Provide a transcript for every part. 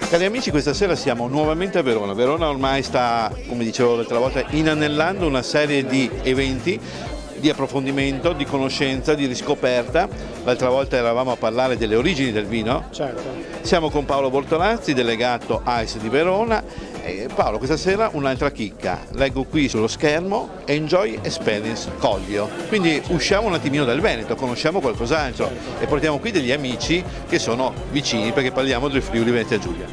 Cari amici, questa sera siamo nuovamente a Verona. Verona ormai sta, come dicevo l'altra volta, inanellando una serie di eventi di approfondimento, di conoscenza, di riscoperta. L'altra volta eravamo a parlare delle origini del vino. Certo. Siamo con Paolo Bortolazzi, delegato AIS di Verona. E Paolo, questa sera un'altra chicca. Leggo qui sullo schermo Enjoy Experience Collio. Quindi usciamo un attimino dal Veneto, conosciamo qualcos'altro e portiamo qui degli amici che sono vicini, perché parliamo del Friuli Venezia Giulia.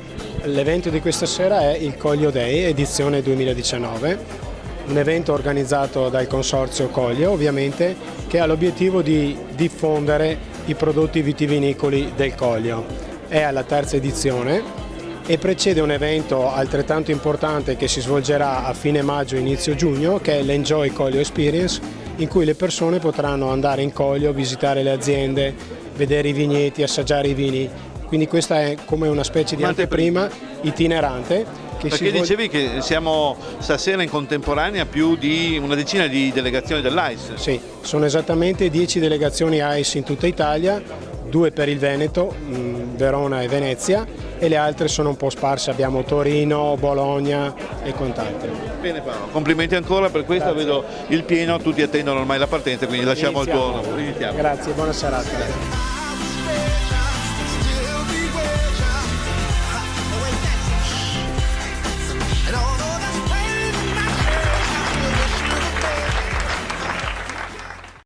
L'evento di questa sera è il Collio Day, edizione 2019. Un evento organizzato dal Consorzio Collio, ovviamente, che ha l'obiettivo di diffondere i prodotti vitivinicoli del Collio. È alla terza edizione e precede un evento altrettanto importante che si svolgerà a fine maggio, inizio giugno, che è l'Enjoy Collio Experience, in cui le persone potranno andare in Collio, visitare le aziende, vedere i vigneti, assaggiare i vini. Quindi questa è come una specie di anteprima itinerante. Perché dicevi che siamo stasera in contemporanea più di una decina di delegazioni dell'AIS. Sì, sono esattamente 10 delegazioni AIS in tutta Italia, 2 per il Veneto, Verona e Venezia, e le altre sono un po' sparse, abbiamo Torino, Bologna e quant'altro. Bene Paolo, complimenti ancora per questo. Grazie. Vedo il pieno, tutti attendono ormai la partenza, quindi lasciamo il tuo. Iniziamo. Grazie, buona serata.